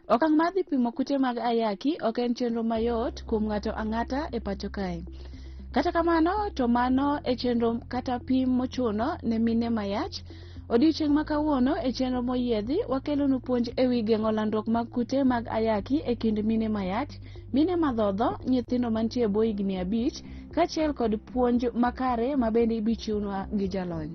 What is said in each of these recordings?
Okang' mar dhi pimo kute mag ayaki ok en chenro mayot kuom ng'ato ang'ata e pacho kae. Kata kamano, to mano e chenro kata pim mochuno ne mine mayach. Odiochieng' ma kawuono e chenro moyiedhi wakelonu puonj e wi geng'o landruok mag kute mag ayaki e kind mine mayach, mine madhodho, nyithindo mantie bwo higni 5, kaachiel kod puonj makare ma bende ibichiwnwa gi jalony.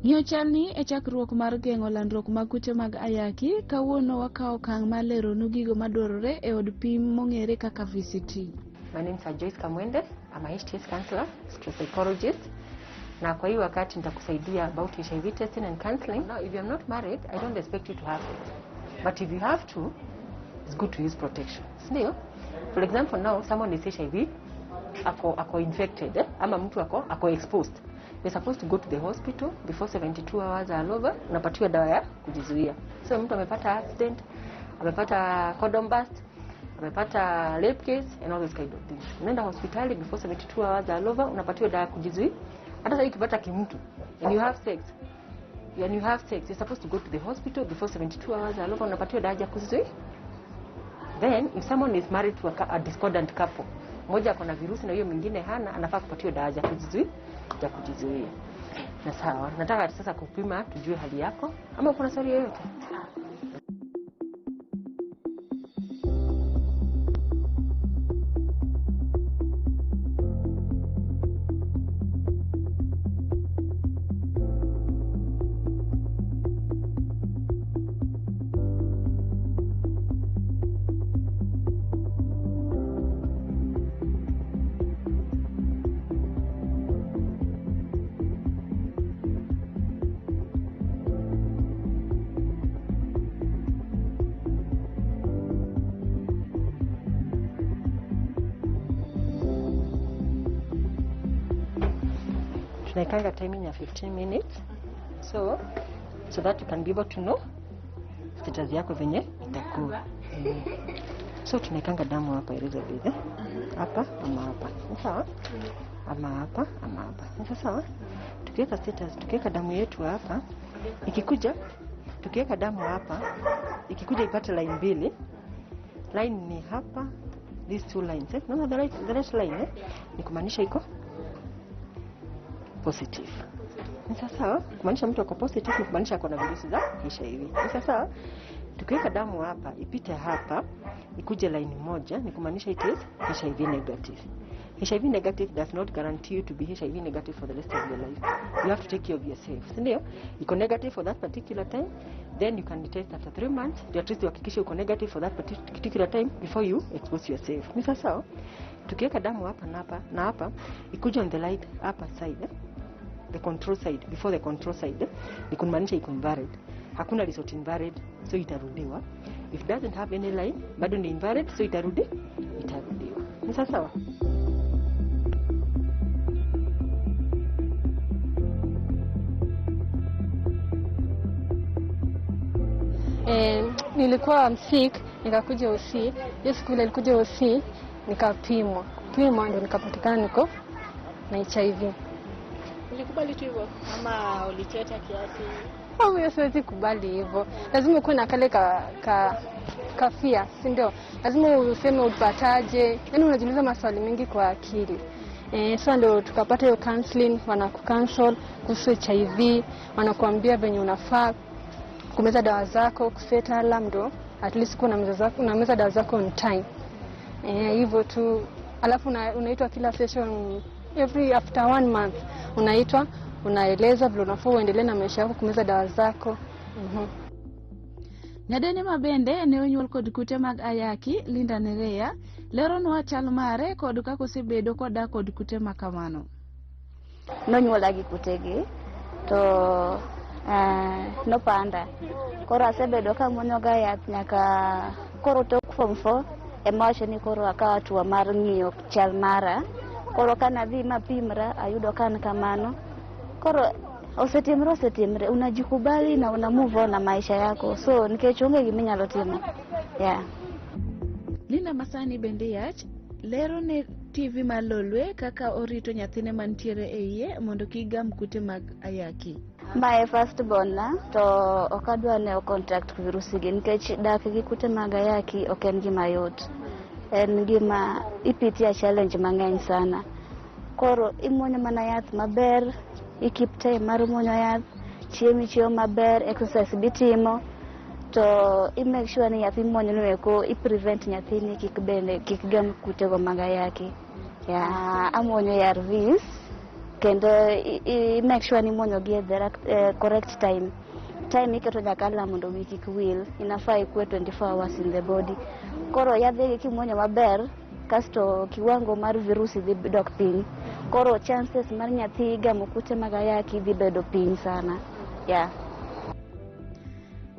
Ng'iyo chalni e chakruok mar geng'o landruok mag kute mag ayaki, kawuono wakawo okang' mar leronu gigo madwarore e od pim mong'ere kaka VCT. My name is Joyce Kamwende. I'm a HTS counselor, stress psychologist. Na kwa hii wakati nitakusaidia about HIV testing and counseling. Now, if you are not married, I don't expect you to have it. But if you have to, it's good to use protection. Still, for example, now someone is HIV, ako infected, ama mtu ako exposed. You're supposed to go to the hospital before 72 hours are over, unapatiwa dawa ya kujizuia. So mtu amepata accident, amepata condom burst, amepata rape case and all those kind of things. Unaenda hospitali before 72 hours are over, unapatiwa dawa ya kujizuia. Hata sasa ukipata kimtu and you have sex, you're supposed to go to the hospital before 72 hours are over, unapatiwa dawa ya kujizuia. Then if someone is married to a discordant couple, mmoja ako na virusi na hiyo mwingine hana, anafaa kupatiwa dawa ya kujizuia. Na sawa, nataka sasa kupima tujue hali yako ama kuna swali yoyote. Tunaikanga timing ya 15 minutes so that you can be able to know status yako venye itakuwa. So tunaikanga damu hapa Elizabeth, hapa ama hapa, sawa, ama hapa ama hapa, sawa. Tukiweka status, tukiweka damu yetu hapa, ikikuja tukiweka damu hapa, ikikuja ipate line mbili. Line ni hapa, these two lines, no, the right line ni kumaanisha iko positive. Ni sawa, kumaanisha mtu ako positive, ni kumaanisha ako na virusi za HIV. Ni sawa, tukiweka damu hapa ipite hapa, ikuje line moja, ni kumaanisha it is HIV negative. HIV negative does not guarantee you to be HIV negative for the rest of your life. You have to take care of yourself. Ndio, iko negative for that particular time, then you can detect after 3 months. At least uhakikishe uko negative for that particular time before you expose yourself. Ni sawa, tukiweka damu hapa na hapa, ikuje on the right upper side, the control side, before the control side, ni kumaanisha iko invalid. Hakuna result invalid, so itarudiwa. If it doesn't have any line, bado ni invalid, so itarudiwa. Ni sawa. Nilikuwa sick, nikakuja OC. Hiyo siku ile nilikuja OC, nikapimwa. Ndio nikapatikana niko na HIV. Ulikubali tu hivyo ama uliteta kiasi? Mimi siwezi kubali hivyo. Lazima uko na kale kafia, si ndio? Lazima useme upataje. Yaani unajiuliza maswali mengi kwa akili. Sasa ndio tukapata hiyo counseling, wanakucancel kuhusu HIV, wanakuambia venye unafaa kumeza dawa zako, kuseta alarm ndo at least kuna unameza dawa zako on time. Hivyo tu. Alafu unaitwa kila session every after 1 month. Unaitwa, unaeleza vile unafaa uendelee na maisha yako kumeza dawa zako. Nyadene mabende ne onyuol kod kute mag ayaki, Linda Nerea, leronwa chal mare kod kaka osebedo koda kod kute makamano. Nonyuola gi kutegi to no panda. Koro asebedo ka muonyoga yath nyaka koro tok form 4 emotion ni koro akawa tuo mar ng'iyo chal mara. Koro kana dhi mapimra ayudo kan kamano. Koro osetimre unajikubali na una move on na maisha yako. So nikech onge gima inyalo timo. Yeah. Linda Masani bende yach lero ne TV mar Lolwe kaka orito nyathine mantiere e iye mondo kik gam kute mag ayaki. My first born na to okadwa ne contact virusi gi nikech dak gi kute mag ayaki ok en gima yot. En gima ipitia challenge mang'eny sana. Koro imuonyo mana yath maber, ikip time mar muonyo yath, chiemo maber, exercise bitimo, to i make sure ni yath imuonyo no eko i prevent nyathini kik gam kute go mag ayaki. Amuonyo ARVs kendo i make sure ni muonyo gi at the correct time. Time iketo nyaka alarm mondo wi kik wil, inafaa ikue 24 hours in the body. Koro yadhe kimuonyo maber, kasto kiwango mar virusi dhi dok piny. Koro chances mar nyathi gamo kute mag ayaki dhi bedo piny sana.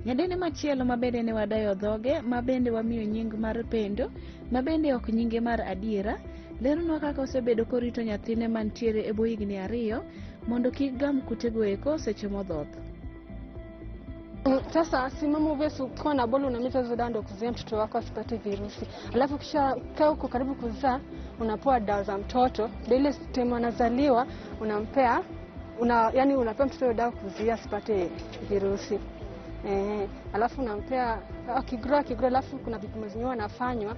Nyadene machielo mabende ne wadayo dhoge, mabende wamiyo nying mar pendo, mabende ok nyinge mar adiera, leronwa kaka osebedo korito nyathine mantiere e bwo higni 2 mondo kik gam kutego eko seche modhoth. Sasa simama uvesu kwa na bolo unameza hizo dawa ndio kuzuia mtoto wako asipate virusi. Alafu kisha kaa uko karibu kuzaa, unapewa dawa za mtoto. Ndio ile time anazaliwa unampea unapea mtoto dawa kuzuia asipate virusi. Alafu unampea akigrow alafu kuna vipimo zenyewe anafanywa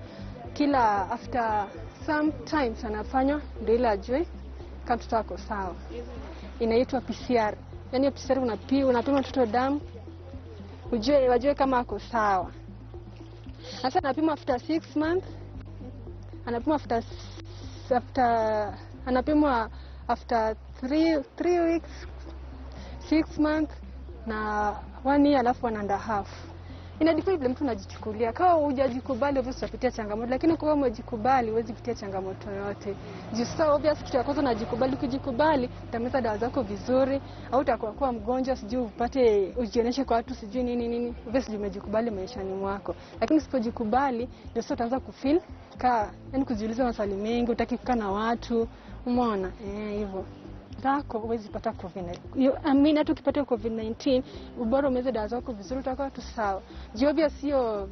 kila after sometimes anafanywa ndio ile ajue kama mtoto wako sawa. Inaitwa PCR. Yaani PCR unapima mtoto damu wajue kama ako sawa. Sasa anapima after 6 months, anapima after 3 weeks, 6 months na 1 year alafu 1.5. Inadepend vile mtu anajichukulia. Kama hujajikubali obviously utapitia changamoto, lakini kama umejikubali huwezi pitia changamoto yote. Just so obvious kitu ya kwanza unajikubali, kujikubali utameza dawa zako vizuri, au utakuwa mgonjwa sijui upate ujioneshe kwa watu sijui nini. Obviously umejikubali maishani mwako. Lakini usipojikubali ndio sasa utaanza kufeel yani kujiuliza maswali mengi, utaki kukaa na watu, umeona? Hivyo. Zako huwezi pata COVID-19. Hata ukipata COVID-19, ubora umeze dawa zako vizuri utakuwa tu sawa. Jiobia sio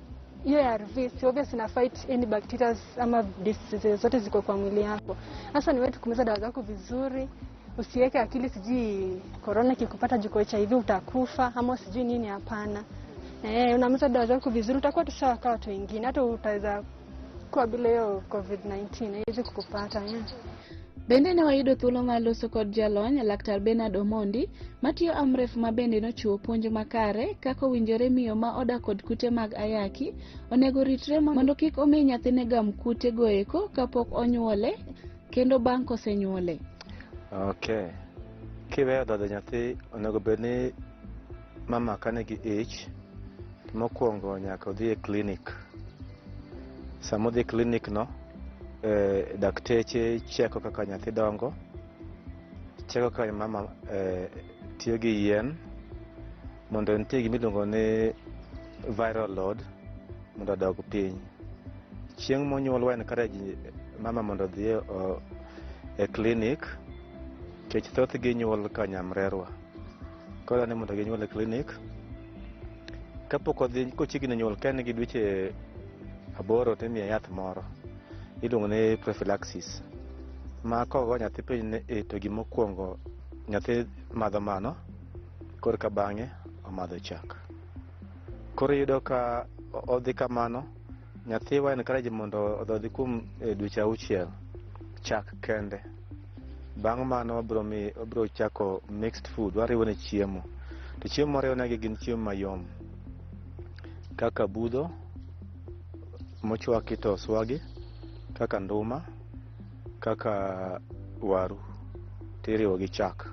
ARV, sio obvious ina fight any bacteria ama diseases zote ziko kwa mwili yako. Sasa ni wewe kumeza dawa zako vizuri, usiweke akili sijui corona kikupata jiko HIV utakufa ama sijui nini, hapana. Unameza dawa zako vizuri utakuwa tu sawa kama watu wengine. Hata utaweza kuwa bila hiyo COVID-19 haiwezi kukupata. Bende ne wayudo thuolo mar loso kod jalony Laktar Bernard Omondi matiyo Amref mabende nochiwo puonj makare kaka owinjore miyo ma odak kod kute mag ayaki onego ritre mondo kik omi nyathine gam kute go eko kapok onyuole kendo bang' kosenyuole. Kiweyo dhodho nyathi onego bedni mama kanigi ich mokwongo nyaka odhi e klinik. Sama odhi e klinik no dakteche cheko kaka nyathi dongo, cheko kaka mama tiyo gi yien mondo nitie gimiluongo ni viral load mondo odog piny. Chieng' monyuol wen kare mama mondo dhi e klinik, kech thoth gi nyuol ka nyamrerwa. Koro ne mondo ginyuol e klinik. Kapok odhi kochiegni nyuol ka en gi dweche 8 timiye yath moro iluongo ni prophylaxis. Ma kogo nyathi piny to gimokwongo nyathi madho mano korka bang'e omadho chak. Koro yudo ka odhi kamano nyathi wen kare mondo odhodhi kuom dweche 6 chak kende. Bang' mano obro chako mixed food, wariwo ne chiemo. To chiemo moriwo negi gin chiemo mayom kaka budho mochwaki to swagi, kaka nduma, kaka waru, tiriwo gi chak.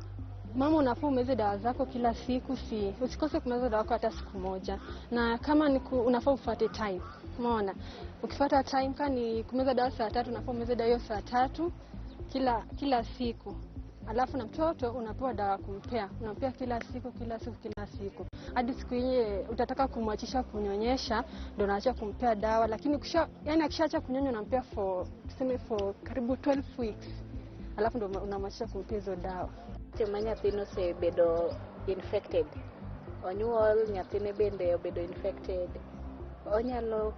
Mama unafaa umeze dawa zako kila siku, usikose kumeza dawa yako hata siku moja. Na kama unafaa ufuate time. Umeona? Ukifuata time kani kumeza dawa saa 3 unafaa umeze dawa hiyo saa 3 kila siku. Alafu na mtoto unapewa dawa kumpea. Unampea kila siku. Hadi siku yenye utataka kumwachisha kunyonyesha ndio unaacha kumpea dawa, lakini akishaacha kunyonya unampea for karibu 12 weeks. Alafu ndio unamwachisha kumpea hizo dawa. Tema nyathino osebedo infected. Onyuol nyathine bende obedo infected. Onyalo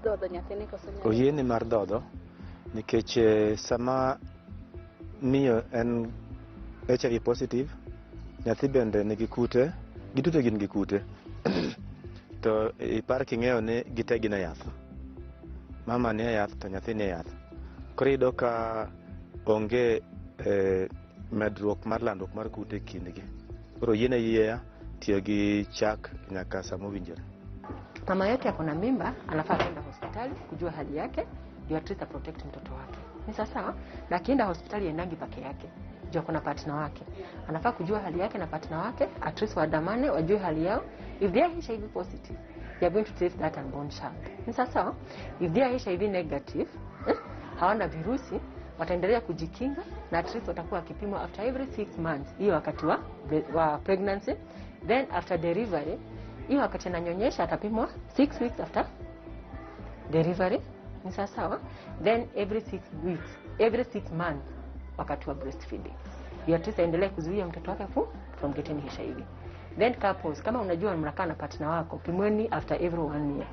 dhodho nyathine koso nyalo. Oyieni mar dhodho nikech sama miyo en HIV positive, nyathi bende nigi kute, gituto gin gi kute. To ipar king'eyo ni gite gin e yath. Mama ni e yath to nyathi ni e yath. Koro iyudo ka onge medruok mar landruok mar kute kindgi. Koro yiene yieya tiyo gi chak nyaka sama owinjore. Mama yote ako na mimba anafaa kwenda hospitali kujua hali yake ndio at least protect mtoto wake. Ni sawa, na akienda hospitali yendangi peke yake. Ndio kuna partner wake. Anafaa kujua hali yake na partner wake, at least wadamane wajue hali yao. If they are HIV positive, they are going to treat that unborn child. Ni sawa, if they are HIV negative, hawana virusi, wataendelea kujikinga na at least watakuwa wakipimwa after every 6 months. Hiyo wakati wa pregnancy, then after delivery, hiyo wakati ananyonyesha atapimwa 6 weeks after delivery. Ni sawa, then every 6 weeks, every 6 months wakati wa breastfeeding. Hiyo at least aendelee kuzuia mtoto wake from getting HIV. Then couples, kama unajua mnakaa na partner wako, pimweni after every 1 year.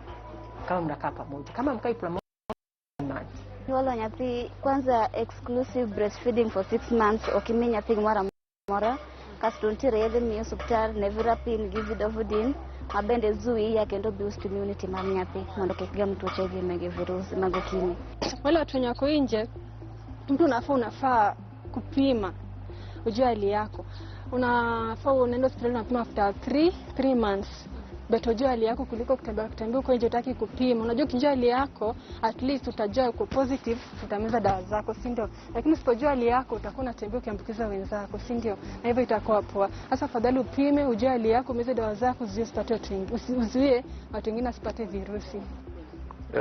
Kama mnakaa pamoja, kama mkai pamoja months. Wala nyathi kwanza exclusive breastfeeding for 6 months okimi nyathi mora kasto ntiere yedhe miyo hospital nevirapin gi vidofudin mabende zui ya kendo boost immunity mar nyathi mondo kik gam tuoche gi mege virusi mag ukimwi. Wale watu wenye wako nje, mtu unafaa kupima ujue hali yako. Unafaa unaenda hospitali unapima after 3 months. Beto jua hali yako kuliko kutembea uko nje utaki kupima. Unajua ukijua hali yako at least utajua uko positive, utameza dawa zako, si ndio? Lakini usipojua hali yako utakuwa unatembea ukiambukiza wenzako, si ndio? Na hivyo itakuwa poa. Sasa afadhali upime, ujue hali yako, umeze dawa zako usizuie watu wengine wasipate virusi.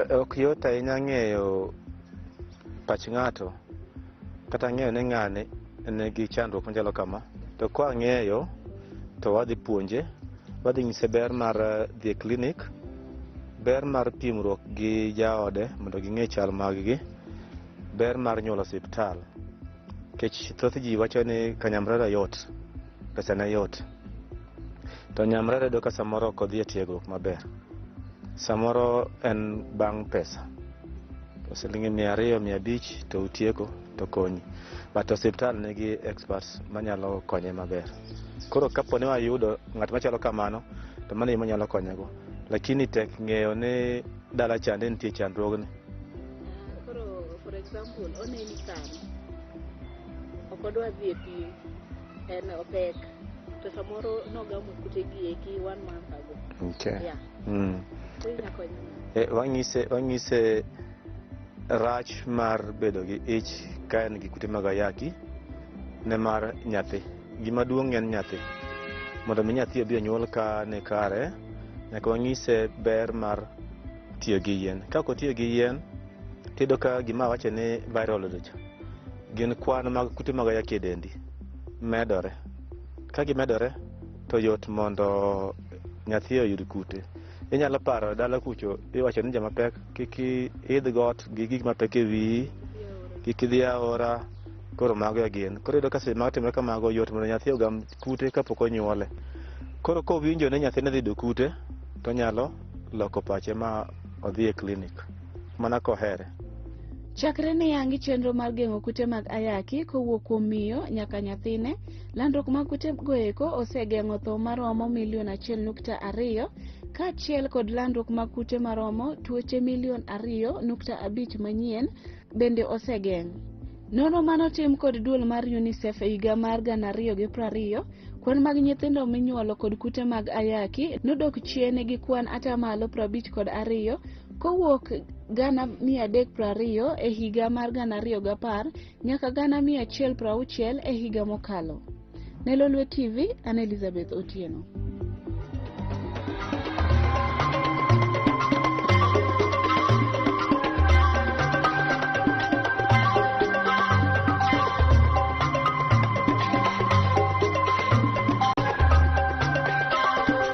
Okiyota ing'eyo pach ng'ato kata ng'eyo ne ng'ane nigi chandruok machalo kama. To kwa ng'eyo to wadhi puonje, wadhi nyise ber mar dhi e clinic, ber mar pimruok gi jaode mondo ging'e chal mag-gi, ber mar nyuolo osiptal. Kech thoth ji wacho ni kanyamrera yot, pesane yot. To nyamrera do ka samoro ok odhi e tiegruok maber. Samoro en bang' pesa. To silingi 200, 500 to utieko to konyi. But osiptal nigi experts manyalo konye maber. Koro kapo ne wayudo ng'at machalo kamano to mano ema nyalo konyego. Lakini tek ng'eyo ni dala chande nitie chandruogni. Koro for example, oneni sani okodwa dhi e pim en opek to samoro nogamo kutegi eki 1 month ago. Okay. Yeah. Wang'ise rach mar bedo gi ich ka en gi kute mag ayaki ne mar nyathi. Gima duong' en nyathi. Mondo mi nyathi obi onyuol ka ne kare, nyaka wang'ise ber mar tiyo gi yien. Ka ok otiyo gi yien, tido ka gima wache ni viral load. Gin kwan mag kute mag ayaki e dendi medore. Ka gimedore to yot mondo nyathi oyud kute. Inyalo paro dala kucho iwacho ni jama pek kik idh got gi gik mapek e wiyi, kik idhi aora. Koro mago gin. Koro iyudo ka seche ma timre kamago yot mondo nyathi ogam kute kapok onyuole. Koro kowinjo ni nyathine dhi yudo kute to nyalo loko pache ma odhi e clinic mana kohere. Chakre ne yangi chenro mar geng'o kute mag ayaki kowuok kuom miyo nyaka nyathine, landruok mag kute goeko osegeng'o tho maromo 1.2 kaachiel kod landruok mag kute maromo tuoche 2.5 manyien bende osegeng'. Nono manotim kod duol mar UNICEF e higa mar 2020, kwan mag nyithindo minyuolo kod kute mag ayaki nodok chien gi kwan atamalo 52 kowuok 320 e higa mar 2010 nyaka 160 e higa mokalo. Ne Lolwe TV, Elizabeth Otieno.